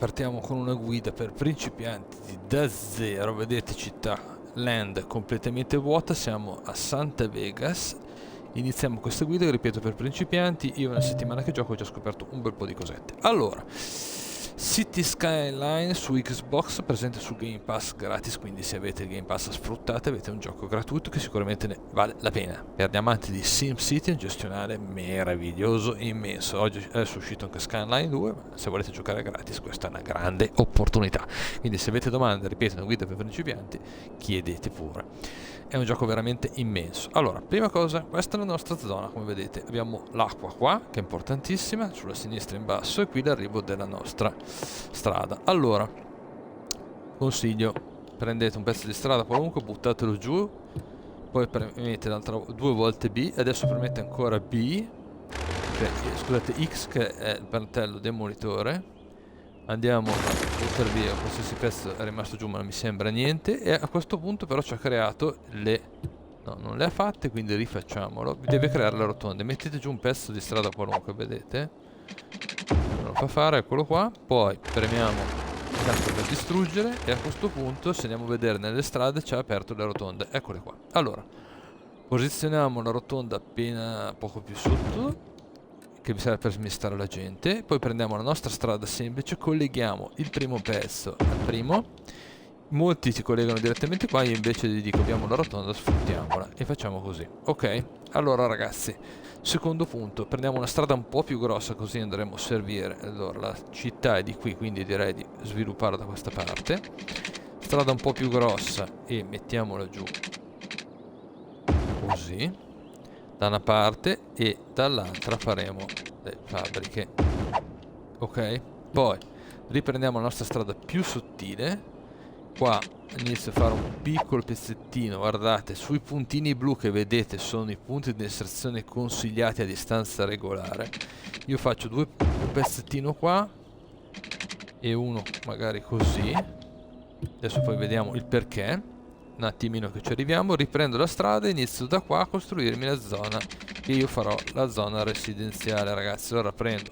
Partiamo con una guida per principianti da zero. Vedete, città land completamente vuota, siamo a Santa Vegas. Iniziamo questa guida, ripeto, per principianti. Io una settimana che gioco ho già scoperto un bel po' di cosette. Allora, City Skyline su Xbox, presente su Game Pass gratis, quindi se avete il Game Pass sfruttate, avete un gioco gratuito che sicuramente ne vale la pena. Per gli amanti di SimCity è un gestionale meraviglioso, immenso. Oggi è uscito anche Skyline 2, ma se volete giocare gratis questa è una grande opportunità. Quindi se avete domande, ripeto, una guida per principianti, chiedete pure. È un gioco veramente immenso. Allora, prima cosa, questa è la nostra zona, come vedete. Abbiamo l'acqua qua, che è importantissima, sulla sinistra in basso, e qui l'arrivo della nostra strada. Allora, consiglio, prendete un pezzo di strada qualunque, buttatelo giù, poi premete due volte B, adesso premete ancora B, scusate, X, che è il martello demolitore. Andiamo a buttare via qualsiasi pezzo è rimasto giù, ma non mi sembra niente. E a questo punto però ci ha creato le... no, non le ha fatte, quindi rifacciamolo. Deve creare le rotonde. Mettete giù un pezzo di strada qualunque, vedete? Non lo fa fare, eccolo qua. Poi premiamo il tasto per distruggere. E a questo punto, se andiamo a vedere nelle strade, ci ha aperto le rotonde. Eccole qua. Allora, posizioniamo la rotonda appena poco più sotto, che serve per smistare la gente. Poi prendiamo la nostra strada semplice, colleghiamo il primo pezzo al primo. Molti si collegano direttamente qua, io invece vi dico abbiamo la rotonda, sfruttiamola e facciamo così. Ok, allora ragazzi, secondo punto, prendiamo una strada un po' più grossa, così andremo a servire. Allora, la città è di qui, quindi direi di svilupparla da questa parte. Strada un po' più grossa e mettiamola giù così da una parte, e dall'altra faremo le fabbriche. Ok, poi riprendiamo la nostra strada più sottile. Qua inizio a fare un piccolo pezzettino, guardate, sui puntini blu che vedete sono i punti di estrazione consigliati a distanza regolare. Io faccio un pezzettino qua e uno magari così. Adesso poi vediamo il perché. Un attimino che ci arriviamo, riprendo la strada e inizio da qua a costruirmi la zona, e io farò la zona residenziale, ragazzi. Allora prendo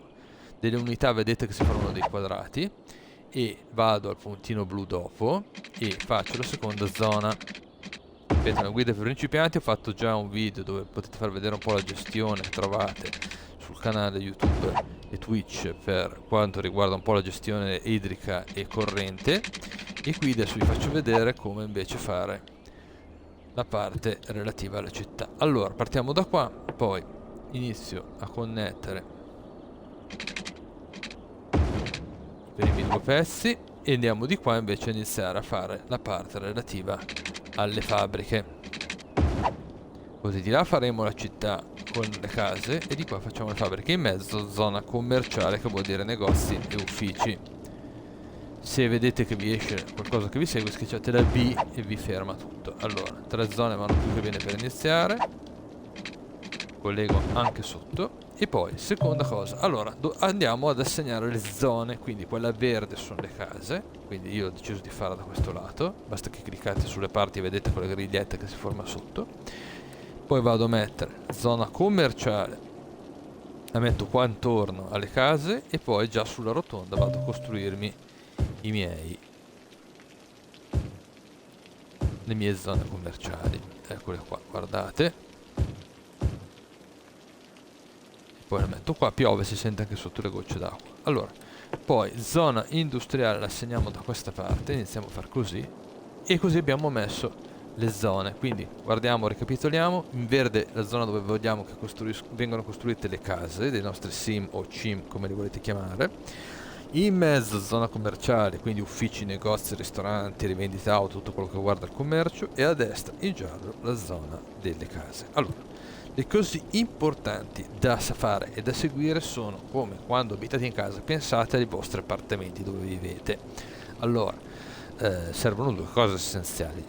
delle unità, vedete che si formano dei quadrati, e vado al puntino blu dopo e faccio la seconda zona. Ripeto, una guida per principianti. Ho fatto già un video dove potete far vedere un po' la gestione che trovate sul canale YouTube e Twitch per quanto riguarda un po' la gestione idrica e corrente, e qui adesso vi faccio vedere come invece fare la parte relativa alla città. Allora, partiamo da qua, poi inizio a connettere i primi due pezzi e andiamo di qua invece a iniziare a fare la parte relativa alle fabbriche. Così di là faremo la città con le case e di qua facciamo le fabbriche, in mezzo zona commerciale, che vuol dire negozi e uffici. Se vedete che vi esce qualcosa che vi segue, schiacciate la B e vi ferma tutto. Allora, 3 zone vanno più che bene per iniziare. Collego anche sotto. E poi, seconda cosa, allora andiamo ad assegnare le zone. Quindi quella verde sono le case, quindi io ho deciso di farla da questo lato. Basta che cliccate sulle parti e vedete quella griglietta che si forma sotto. Poi vado a mettere zona commerciale, la metto qua intorno alle case, e poi già sulla rotonda vado a costruirmi le mie zone commerciali. Eccole qua, guardate. Poi la metto qua, piove, si sente anche sotto le gocce d'acqua. Allora, poi zona industriale la assegniamo da questa parte, iniziamo a far così, e così abbiamo messo le zone. Quindi guardiamo, ricapitoliamo: in verde la zona dove vogliamo che vengano costruite le case dei nostri sim o cim, come li volete chiamare. In mezzo zona commerciale, quindi uffici, negozi, ristoranti, rivendita auto, tutto quello che riguarda il commercio, e a destra in giallo la zona delle case. Allora, le cose importanti da fare e da seguire sono, come quando abitate in casa, pensate ai vostri appartamenti dove vivete. Allora, servono due cose essenziali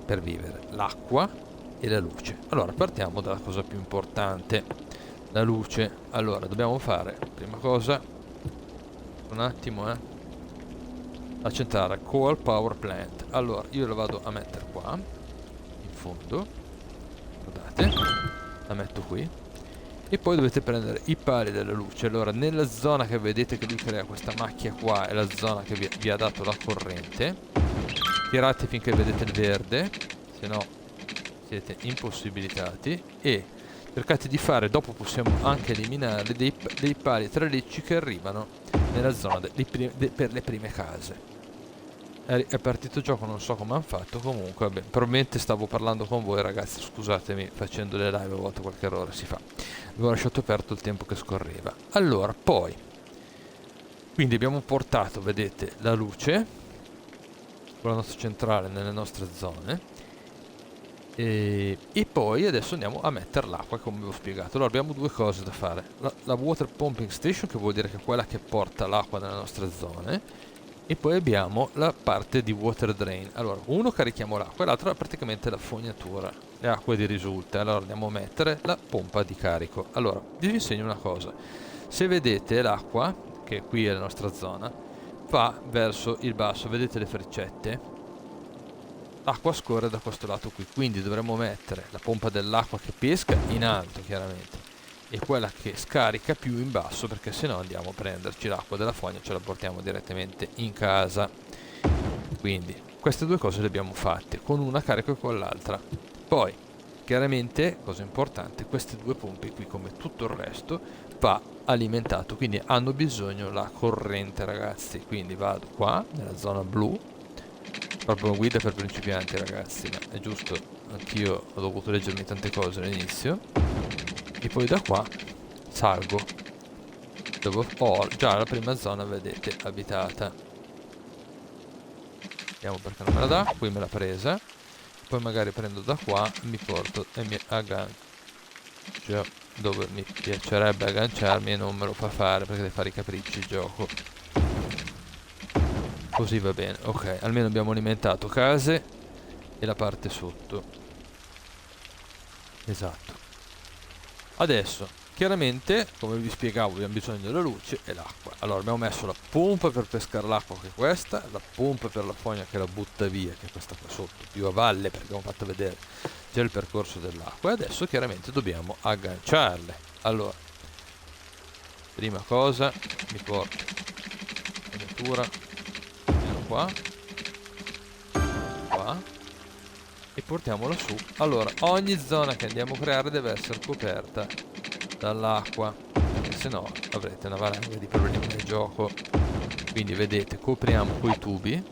per vivere: l'acqua e la luce. Allora, partiamo dalla cosa più importante, la luce. Allora, dobbiamo fare, prima cosa, un attimo, accentare coal power plant. Allora, io la vado a mettere qua in fondo, guardate, la metto qui, e poi dovete prendere i pali della luce. Allora, nella zona che vedete che lui crea questa macchia qua è la zona che vi ha dato la corrente. Tirate finché vedete il verde, se no siete impossibilitati, e cercate di fare, dopo possiamo anche eliminare dei pali tralicci che arrivano nella zona per le prime case. È partito il gioco, non so come hanno fatto, comunque vabbè, probabilmente stavo parlando con voi ragazzi, scusatemi, facendo le live a volte qualche errore si fa. Avevo lasciato aperto il tempo che scorreva. Allora, poi quindi abbiamo portato, vedete, la luce con la nostra centrale nelle nostre zone, e poi adesso andiamo a mettere l'acqua come vi ho spiegato. Allora abbiamo due cose da fare: la water pumping station, che vuol dire che è quella che porta l'acqua nelle nostre zone, e poi abbiamo la parte di water drain. Allora, uno carichiamo l'acqua e l'altro è praticamente la fognatura, le acque di risulta. Allora andiamo a mettere la pompa di carico. Allora vi insegno una cosa: se vedete l'acqua, che qui è la nostra zona, va verso il basso, vedete le freccette? L'acqua scorre da questo lato qui, quindi dovremmo mettere la pompa dell'acqua che pesca in alto chiaramente, e quella che scarica più in basso, perché se no andiamo a prenderci l'acqua della fogna e ce la portiamo direttamente in casa. Quindi queste due cose le abbiamo fatte, con una carico e con l'altra. Poi chiaramente, cosa importante, queste due pompe qui, come tutto il resto, va alimentato, quindi hanno bisogno la corrente ragazzi. Quindi vado qua nella zona blu, proprio guida per principianti ragazzi, ma è giusto, anch'io ho dovuto leggermi tante cose all'inizio. E poi da qua salgo, dove ho già la prima zona, vedete, abitata. Vediamo perché non me la dà, qui me l'ha presa. Poi magari prendo da qua, mi porto e mi aggancio dove mi piacerebbe agganciarmi, e non me lo fa fare perché deve fare i capricci il gioco. Così va bene, ok, almeno abbiamo alimentato case e la parte sotto. Esatto. Adesso, chiaramente, come vi spiegavo, abbiamo bisogno della luce e l'acqua. Allora, abbiamo messo la pompa per pescare l'acqua, che è questa, la pompa per la fogna che la butta via, che è questa qua sotto, più a valle, perché abbiamo fatto vedere già il percorso dell'acqua. E adesso, chiaramente, dobbiamo agganciarle. Allora, prima cosa, mi porto la vettura, qua, e portiamola su. Allora, ogni zona che andiamo a creare deve essere coperta dall'acqua, perché se no avrete una valanga di problemi nel gioco. Quindi vedete, copriamo coi tubi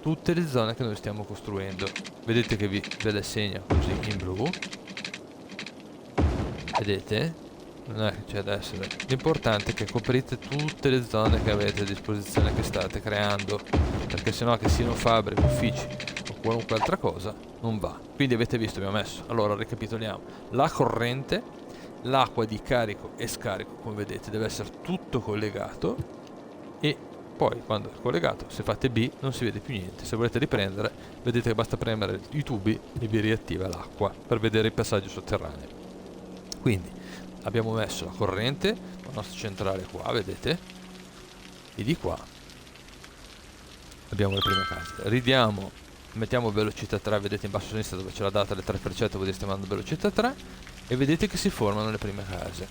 tutte le zone che noi stiamo costruendo. Vedete che ve le segna così in blu, vedete? Non è che c'è da essere, l'importante è che coprite tutte le zone che avete a disposizione, che state creando, perché sennò, che siano fabbriche, uffici o qualunque altra cosa, non va. Quindi avete visto, abbiamo messo, allora ricapitoliamo, la corrente, l'acqua di carico e scarico, come vedete deve essere tutto collegato, e poi quando è collegato, se fate B non si vede più niente. Se volete riprendere, vedete che basta premere i tubi e vi riattiva l'acqua per vedere i passaggi sotterranei. Quindi abbiamo messo la corrente, la nostra centrale qua, vedete? E di qua abbiamo le prime case. Mettiamo velocità 3, vedete in basso a sinistra dove c'è la data, le 3 freccette, vuol dire stiamo andando velocità 3, e vedete che si formano le prime case.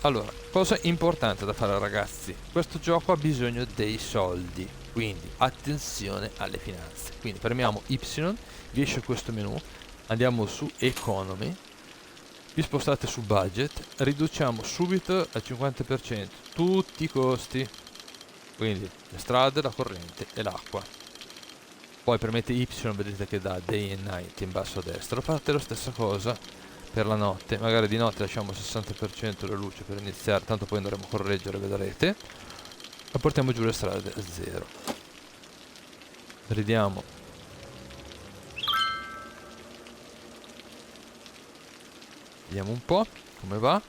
Allora, cosa importante da fare ragazzi, questo gioco ha bisogno dei soldi, quindi attenzione alle finanze. Quindi premiamo Y, vi esce questo menu, andiamo su Economy, vi spostate su budget, riduciamo subito al 50% tutti i costi, quindi le strade, la corrente e l'acqua. Poi premete Y, vedete che dà day and night in basso a destra. Fate la stessa cosa per la notte, magari di notte lasciamo 60% la luce per iniziare, tanto poi andremo a correggere, vedrete, e portiamo giù le strade a 0. Vediamo. Vediamo un po' come va.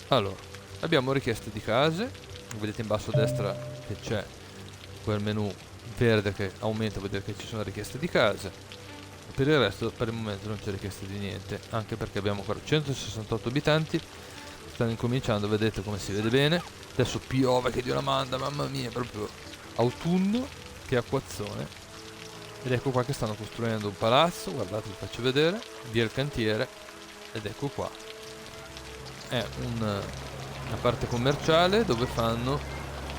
Allora, abbiamo richieste di case, vedete in basso a destra che c'è quel menu verde che aumenta, vuol dire che ci sono richieste di case. Per il resto per il momento non c'è richiesta di niente, anche perché abbiamo 468 abitanti, stanno incominciando, vedete come si vede bene. Adesso piove che Dio la manda, mamma mia, proprio autunno, che acquazzone. Ed ecco qua che stanno costruendo un palazzo, guardate, vi faccio vedere, via il cantiere, ed ecco qua. È una parte commerciale dove fanno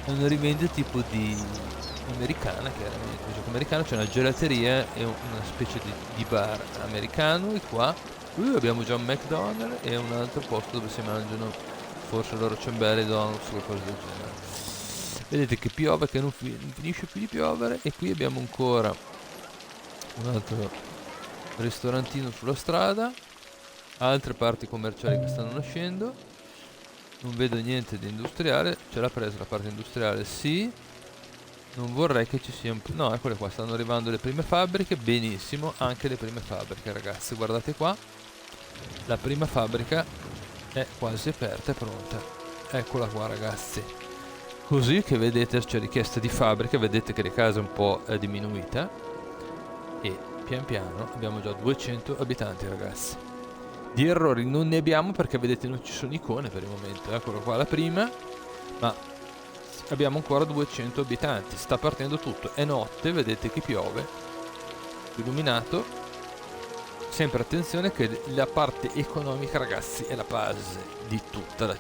una rivendita tipo di americana, chiaramente, un gioco americano, c'è una gelateria e una specie di bar americano, e qua abbiamo già un McDonald's e un altro posto dove si mangiano forse loro ciambelle, donuts o qualcosa del genere. Vedete che piove, che non finisce più di piovere, e qui abbiamo ancora un altro ristorantino sulla strada, altre parti commerciali che stanno nascendo. Non vedo niente di industriale, ce l'ha presa la parte industriale, sì. Non vorrei che ci sia un... No, eccole qua, stanno arrivando le prime fabbriche, benissimo, anche le prime fabbriche, ragazzi, guardate qua. La prima fabbrica è quasi aperta e pronta. Eccola qua, ragazzi. Così che vedete c'è richiesta di fabbriche, vedete che le case un po' è diminuita, e pian piano abbiamo già 200 abitanti, ragazzi. Di errori non ne abbiamo perché vedete non ci sono icone per il momento. Eccolo qua la prima, ma abbiamo ancora 200 abitanti, sta partendo tutto, è notte, vedete che piove, illuminato. Sempre attenzione che la parte economica, ragazzi, è la base di tutta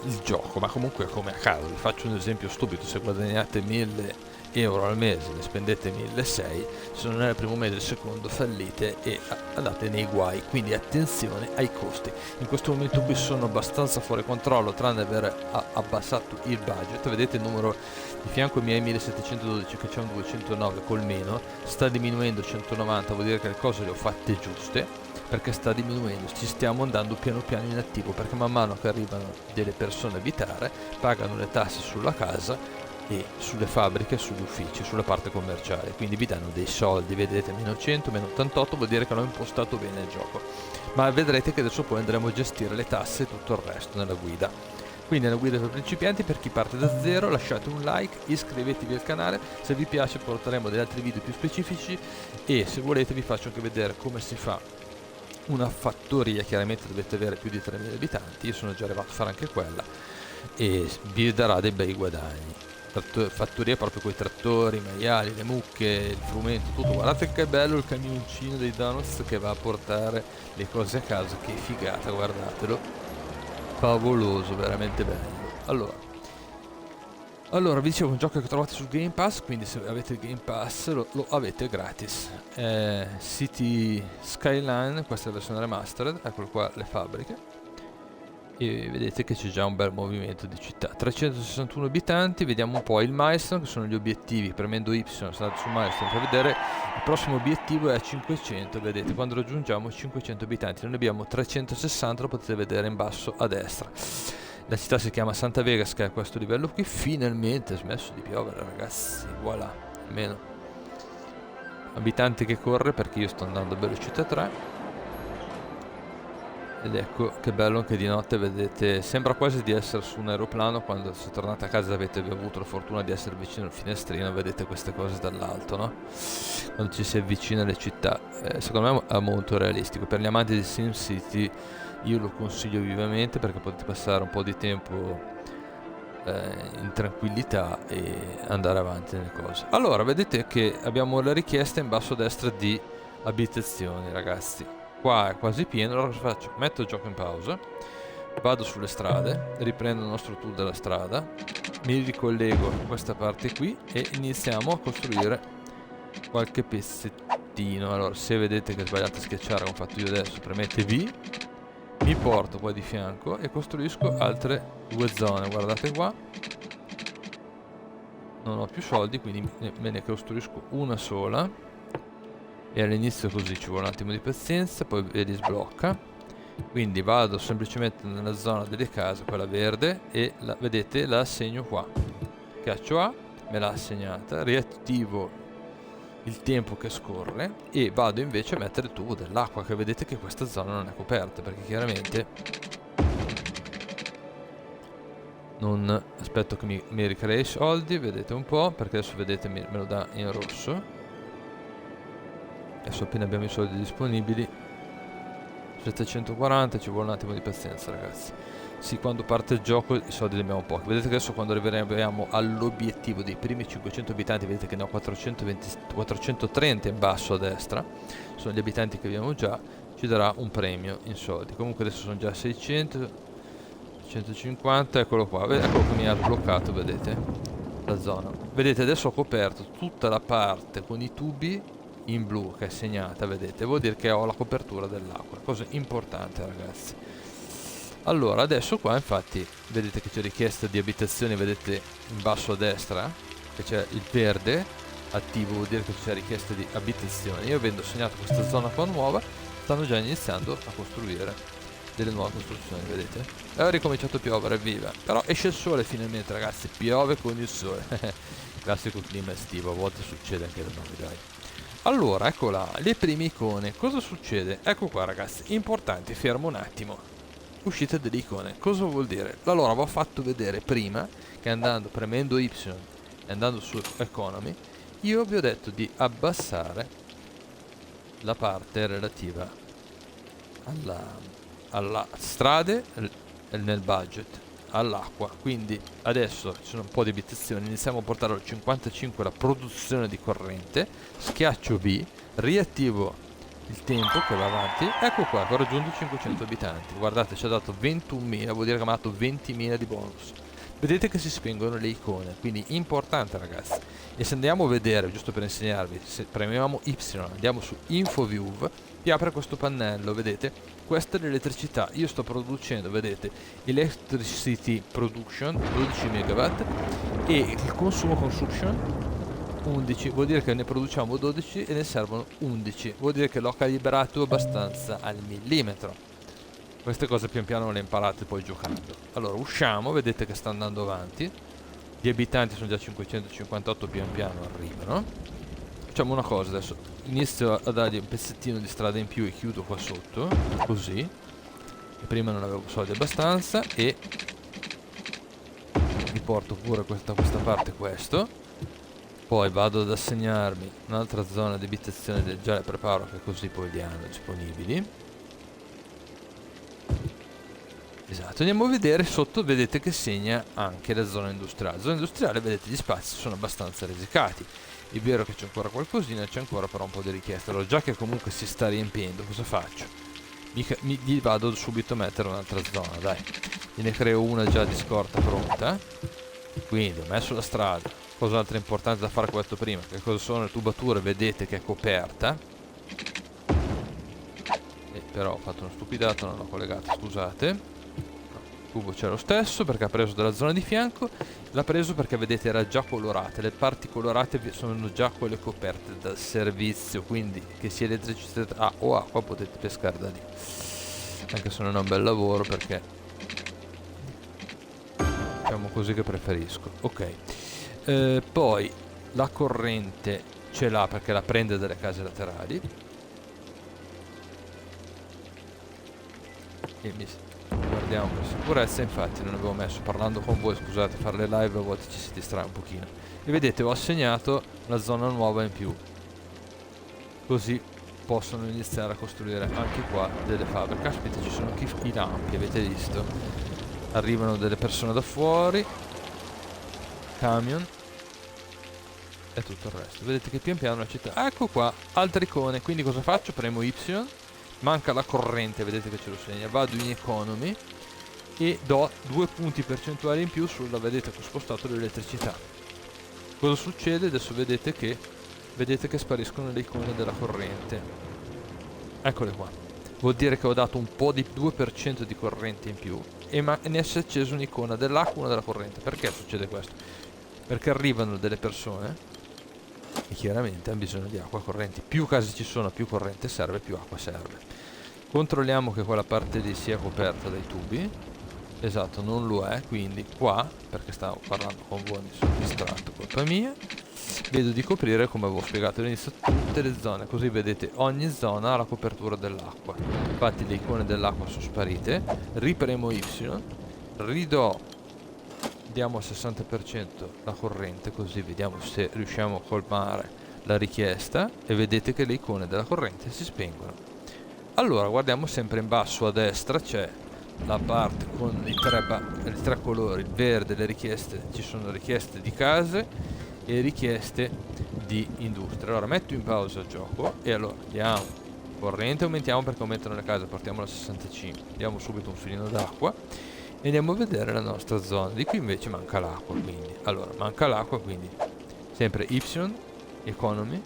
il gioco, ma comunque è come a caso. Vi faccio un esempio stupido: se guadagnate 1000 euro al mese, ne spendete 1600, se non è il primo mese, il secondo fallite e andate nei guai. Quindi attenzione ai costi. In questo momento qui sono abbastanza fuori controllo, tranne aver abbassato il budget. Vedete il numero di fianco ai miei 1712, che c'è un 209 col meno, sta diminuendo 190, vuol dire che le cose le ho fatte giuste, perché sta diminuendo, ci stiamo andando piano piano in attivo, perché man mano che arrivano delle persone a abitare, pagano le tasse sulla casa e sulle fabbriche, sugli uffici, sulla parte commerciale, quindi vi danno dei soldi. Vedete, meno 100, meno 88, vuol dire che hanno impostato bene il gioco, ma vedrete che adesso poi andremo a gestire le tasse e tutto il resto nella guida. Quindi nella guida per principianti, per chi parte da zero, lasciate un like, iscrivetevi al canale, se vi piace porteremo degli altri video più specifici, e se volete vi faccio anche vedere come si fa una fattoria. Chiaramente dovete avere più di 3000 abitanti, io sono già arrivato a fare anche quella, e vi darà dei bei guadagni. Fattoria proprio con i trattori, i maiali, le mucche, il frumento, tutto. Guardate che bello il camioncino dei donuts che va a portare le cose a casa, che figata, guardatelo, favoloso, veramente bello. Allora, vi dicevo, un gioco che trovate sul Game Pass, quindi se avete il Game Pass lo avete gratis. City Skyline, questa è la versione remastered, eccolo qua le fabbriche, e vedete che c'è già un bel movimento di città. 361 abitanti, vediamo un po' il milestone, che sono gli obiettivi. Premendo Y state su milestone per vedere, il prossimo obiettivo è a 500, vedete, quando raggiungiamo 500 abitanti. Noi ne abbiamo 360, lo potete vedere in basso a destra. La città si chiama Santa Vegas, che è a questo livello qui. Finalmente ha smesso di piovere, ragazzi, voilà, almeno abitanti che corre, perché io sto andando a velocità 3. Ed ecco che bello anche di notte, vedete, sembra quasi di essere su un aeroplano. Quando se tornate a casa e avete avuto la fortuna di essere vicino al finestrino, vedete queste cose dall'alto, no? Quando ci si avvicina alle città, secondo me è molto realistico. Per gli amanti di SimCity io lo consiglio vivamente, perché potete passare un po' di tempo in tranquillità e andare avanti nelle cose. Allora, vedete che abbiamo la richiesta in basso a destra di abitazioni, ragazzi. Qua è quasi pieno. Allora cosa faccio? Metto il gioco in pausa, vado sulle strade, riprendo il nostro tour della strada, mi ricollego a questa parte qui e iniziamo a costruire qualche pezzettino. Allora, se vedete che sbagliate a schiacciare come ho fatto io adesso, premete V, mi porto qua di fianco e costruisco altre due zone. Guardate qua, non ho più soldi, quindi me ne costruisco una sola, e all'inizio così ci vuole un attimo di pazienza, poi vedi sblocca. Quindi vado semplicemente nella zona delle case, quella verde, e vedete la assegno qua, schiaccio A, me l'ha assegnata, riattivo il tempo che scorre e vado invece a mettere il tubo dell'acqua, che vedete che questa zona non è coperta, perché chiaramente non aspetto che mi ricrei i soldi, vedete un po', perché adesso vedete me lo dà in rosso. Adesso appena abbiamo i soldi disponibili, 740, ci vuole un attimo di pazienza, ragazzi. Sì, quando parte il gioco i soldi li abbiamo pochi. Vedete che adesso quando arriveremo all'obiettivo dei primi 500 abitanti, vedete che ne ho 430 in basso a destra, sono gli abitanti che abbiamo già, ci darà un premio in soldi. Comunque adesso sono già 600, 150, eccolo qua, eccolo che mi ha sbloccato, vedete, la zona. Vedete, adesso ho coperto tutta la parte con i tubi in blu che è segnata, vedete, vuol dire che ho la copertura dell'acqua, cosa importante ragazzi. Allora adesso qua infatti vedete che c'è richiesta di abitazioni, vedete in basso a destra che c'è il verde attivo, vuol dire che c'è richiesta di abitazioni. Io avendo segnato questa zona qua nuova, stanno già iniziando a costruire delle nuove costruzioni, vedete? E ho ricominciato a piovere, viva, però esce il sole finalmente ragazzi, piove con il sole. Classico clima estivo, a volte succede anche da noi, dai. Allora, ecco là, le prime icone, cosa succede? Ecco qua ragazzi, importante, fermo un attimo. Uscita delle icone, cosa vuol dire? Allora, vi ho fatto vedere prima che andando, premendo Y e andando su Economy, io vi ho detto di abbassare la parte relativa alla strade nel budget, all'acqua. Quindi adesso ci sono un po' di abitazioni, iniziamo a portare al 55 la produzione di corrente, schiaccio B, riattivo il tempo che va avanti, ecco qua che ho raggiunto 500 abitanti, guardate ci ha dato 21.000, vuol dire che mi ha dato 20.000 di bonus. Vedete che si spengono le icone, quindi importante ragazzi. E se andiamo a vedere, giusto per insegnarvi, se premiamo Y, andiamo su InfoView, vi apre questo pannello, vedete? Questa è l'elettricità, io sto producendo, vedete, Electricity Production 12 megawatt e il consumption 11, vuol dire che ne produciamo 12 e ne servono 11, vuol dire che l'ho calibrato abbastanza al millimetro. Queste cose pian piano le imparate poi giocando. Allora usciamo, vedete che sta andando avanti, gli abitanti sono già 558, pian piano arrivano. Facciamo una cosa adesso, inizio a dargli un pezzettino di strada in più e chiudo qua sotto, così, e prima non avevo soldi abbastanza, e mi porto pure da questa parte questo. Poi vado ad assegnarmi un'altra zona di abitazione del già le preparo, che così poi li hanno disponibili. Esatto, andiamo a vedere sotto, vedete che segna anche la zona industriale. La zona industriale, vedete, gli spazi sono abbastanza risicati. È vero che c'è ancora qualcosina, c'è ancora però un po' di richiesta. Allora già che comunque si sta riempiendo, cosa faccio? Gli vado subito a mettere un'altra zona, dai. Gliene creo una già di scorta pronta. Quindi ho messo la strada. Cos'altro importante da fare, questo prima, che cosa sono le tubature, vedete che è coperta, e però ho fatto una stupidata, non l'ho collegata, scusate. No, il tubo c'è lo stesso perché ha preso dalla zona di fianco, l'ha preso perché vedete era già colorata, le parti colorate sono già quelle coperte dal servizio, quindi che sia elettricità o acqua potete pescare da lì, anche se non è un bel lavoro perché diciamo così che preferisco. Ok. Poi la corrente ce l'ha perché la prende dalle case laterali e guardiamo per sicurezza, infatti non avevo messo, parlando con voi, scusate, fare le live a volte ci si distrae un pochino, e vedete ho assegnato una zona nuova in più, così possono iniziare a costruire anche qua delle fabbriche. Aspetta, ci sono anche i lampi, avete visto? Arrivano delle persone da fuori, camion e tutto il resto. Vedete che pian piano la città, ecco qua, altre icone. Quindi cosa faccio? Premo Y, manca la corrente, vedete che ce lo segna, vado in economy e do 2 punti percentuali in più sulla, vedete che ho spostato l'elettricità. Cosa succede? Adesso vedete che spariscono le icone della corrente, eccole qua. Vuol dire che ho dato un po' di 2% di corrente in più e ne si è accesa un'icona dell'acqua e una della corrente. Perché succede questo? Perché arrivano delle persone e chiaramente hanno bisogno di acqua corrente. Più case ci sono, più corrente serve, più acqua serve. Controlliamo che quella parte lì sia coperta dai tubi. Esatto, non lo è, quindi qua, perché stavo parlando con voi, mi sono distratto, colpa mia. Vedo di coprire, come avevo spiegato all'inizio, tutte le zone, così vedete ogni zona ha la copertura dell'acqua. Infatti le icone dell'acqua sono sparite. Ripremo Y, ridò, diamo al 60% la corrente, così vediamo se riusciamo a colmare la richiesta, e vedete che le icone della corrente si spengono. Allora guardiamo sempre in basso a destra, c'è la parte con i tre colori, il verde, le richieste, ci sono richieste di case e richieste di industria. Allora metto in pausa il gioco e allora diamo corrente, aumentiamo perché aumentano le case, partiamo da 65, diamo subito un filino d'acqua e andiamo a vedere la nostra zona. Di qui invece manca l'acqua, quindi allora manca l'acqua, quindi sempre Y, economy,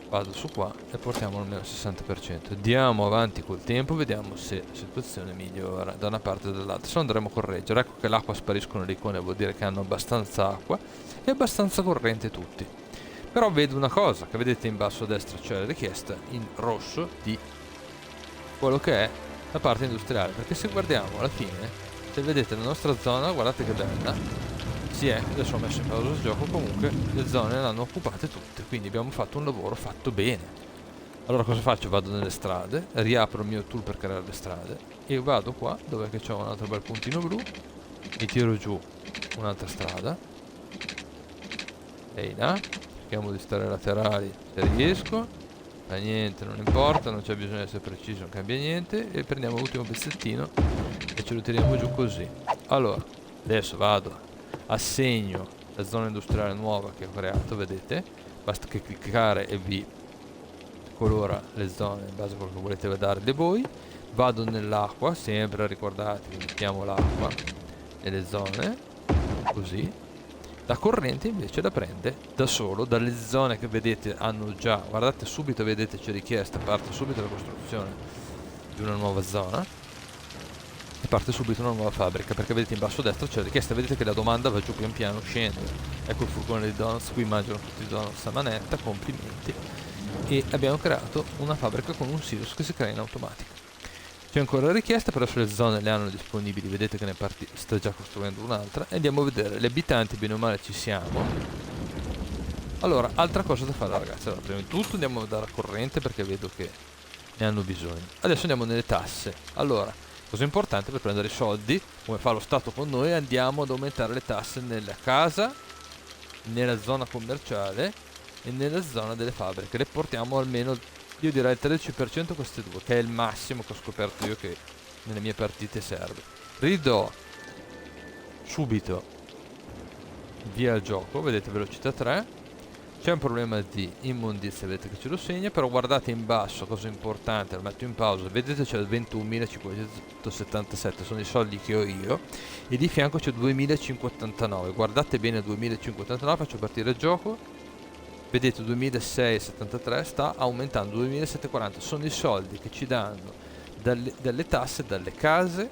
vado su qua e portiamo almeno il 60%. Andiamo avanti col tempo, vediamo se la situazione migliora da una parte o dall'altra. Se no andremo a correggere. Ecco che l'acqua spariscono le icone, vuol dire che hanno abbastanza acqua e abbastanza corrente tutti. Però vedo una cosa, che vedete in basso a destra c'è la richiesta in rosso di quello che è la parte industriale, perché se guardiamo alla fine, se vedete la nostra zona, guardate che bella, adesso ho messo in pausa il gioco, comunque le zone le hanno occupate tutte, quindi abbiamo fatto un lavoro fatto bene. Allora cosa faccio? Vado nelle strade, riapro il mio tool per creare le strade e vado qua dove c'è un altro bel puntino blu e tiro giù un'altra strada. Ehi là, cerchiamo di stare laterali se riesco, ma niente, non importa, non c'è bisogno di essere preciso, non cambia niente, e prendiamo l'ultimo pezzettino e ce lo tiriamo giù così. Allora, adesso vado, assegno la zona industriale nuova che ho creato, vedete? Basta che cliccare e vi colora le zone in base a quello che volete darle voi. Vado nell'acqua, sempre ricordate che mettiamo l'acqua nelle zone, così. La corrente invece la prende da solo dalle zone che vedete hanno già, guardate subito, vedete c'è richiesta, parte subito la costruzione di una nuova zona e parte subito una nuova fabbrica, perché vedete in basso a destra c'è la richiesta, vedete che la domanda va giù pian piano, scende. Ecco il furgone dei donuts, qui mangiano tutti i donuts a manetta, complimenti. E abbiamo creato una fabbrica con un silos che si crea in automatico. C'è ancora richiesta, però sulle zone le hanno disponibili, vedete che ne sta già costruendo un'altra e andiamo a vedere, gli abitanti bene o male ci siamo. Allora, altra cosa da fare ragazzi, allora, prima di tutto andiamo a dare corrente perché vedo che ne hanno bisogno. Adesso andiamo nelle tasse. Allora, cosa importante per prendere i soldi, come fa lo Stato con noi, andiamo ad aumentare le tasse nella casa, nella zona commerciale e nella zona delle fabbriche, le portiamo almeno, io direi il 13% queste due, che è il massimo che ho scoperto io che nelle mie partite serve. Ridò subito via il gioco, vedete velocità 3, c'è un problema di immondizia, vedete che ce lo segna, però guardate in basso, cosa importante, lo metto in pausa, vedete c'è 21.577, sono i soldi che ho io, e di fianco c'è 2.589, guardate bene 2.589, faccio partire il gioco. Vedete 2673 sta aumentando, 2740 sono i soldi che ci danno dalle tasse, dalle case,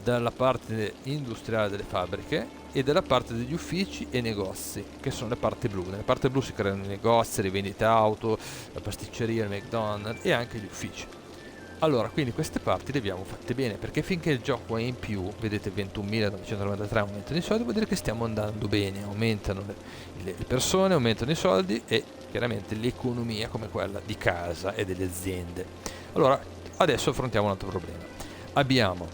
dalla parte industriale delle fabbriche e dalla parte degli uffici e negozi, che sono le parti blu. Nella parte blu si creano i negozi, le vendite auto, la pasticceria, il McDonald's e anche gli uffici. Allora, quindi queste parti le abbiamo fatte bene, perché finché il gioco è in più, vedete 21.993 aumentano i soldi, vuol dire che stiamo andando bene, aumentano le persone, aumentano i soldi e chiaramente l'economia come quella di casa e delle aziende. Allora, adesso affrontiamo un altro problema. Abbiamo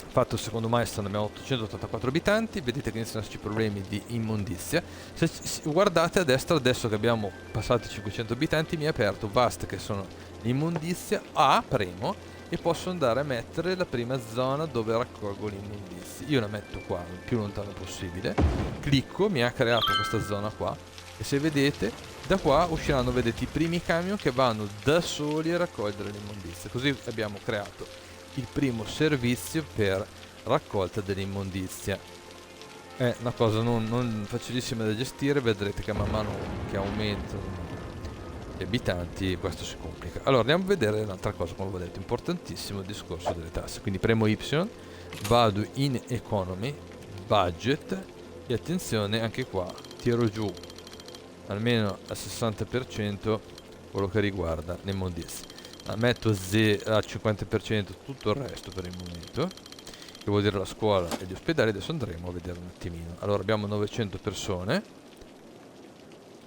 fatto il secondo milestone, abbiamo 884 abitanti, vedete che iniziano a esserci problemi di immondizia. Se guardate a destra, adesso che abbiamo passato i 500 abitanti, mi ha aperto basta che sono l'immondizia, premo e posso andare a mettere la prima zona dove raccolgo l'immondizia. Io la metto qua, il più lontano possibile, clicco, mi ha creato questa zona qua e se vedete da qua usciranno, vedete, i primi camion che vanno da soli a raccogliere l'immondizia. Così abbiamo creato il primo servizio per raccolta dell'immondizia. È una cosa non facilissima da gestire, vedrete che man mano che aumentano gli abitanti questo si complica. Allora andiamo a vedere un'altra cosa, come ho detto, importantissimo il discorso delle tasse. Quindi premo Y, vado in economy, budget e attenzione anche qua, tiro giù almeno al 60% quello che riguarda l'immondizia. Metto al 50% tutto il resto per il momento, che vuol dire la scuola e gli ospedali. Adesso andremo a vedere un attimino. Allora abbiamo 900 persone,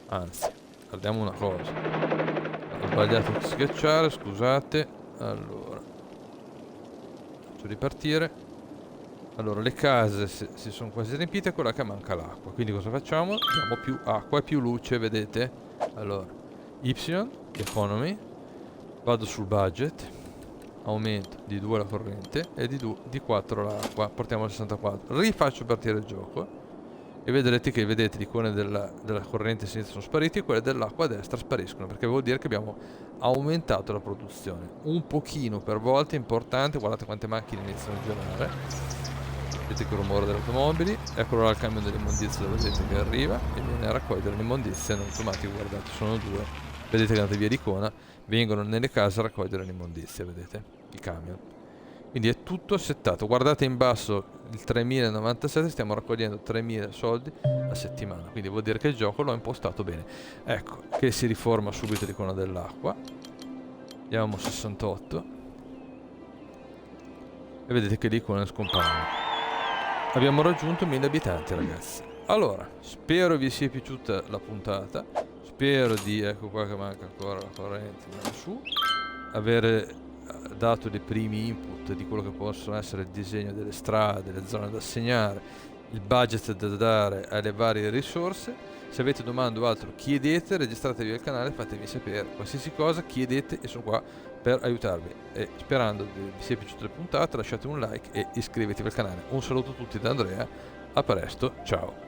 anzi guardiamo una cosa, ho sbagliato a schiacciare, scusate. Allora faccio ripartire. Allora le case si sono quasi riempite, quella che manca l'acqua, quindi cosa facciamo? Diamo più acqua e più luce, vedete? Allora Y, economy, vado sul budget, aumento di 2 la corrente e di 4 l'acqua, portiamo a 64. Rifaccio partire il gioco e vedrete che l'icone della corrente a sinistra sono spariti e quelle dell'acqua a destra spariscono, perché vuol dire che abbiamo aumentato la produzione un pochino per volta, importante. Guardate quante macchine iniziano a girare, vedete che rumore delle automobili, eccolo là il camion dell'immondizia, lo vedete che arriva e viene a raccogliere l'immondizia in automatico. Guardate, sono due, vedete che andate via l'icona, vengono nelle case a raccogliere l'immondizia, vedete i camion. Quindi è tutto settato. Guardate in basso il 3097, stiamo raccogliendo 3000 soldi a settimana, quindi vuol dire che il gioco l'ho impostato bene. Ecco che si riforma subito l'icona dell'acqua, andiamo a 68 e vedete che l'icona scompare. Abbiamo raggiunto 1000 abitanti, ragazzi. Allora, spero vi sia piaciuta la puntata, spero di, ecco qua che manca ancora la corrente, andiamo su, avere dato dei primi input di quello che possono essere il disegno delle strade, le zone da segnare, il budget da dare alle varie risorse. Se avete domande o altro chiedete, registratevi al canale, fatemi sapere qualsiasi cosa, chiedete e sono qua per aiutarvi. E sperando che vi sia piaciuta la puntata, lasciate un like e iscrivetevi al canale. Un saluto a tutti da Andrea, a presto, ciao!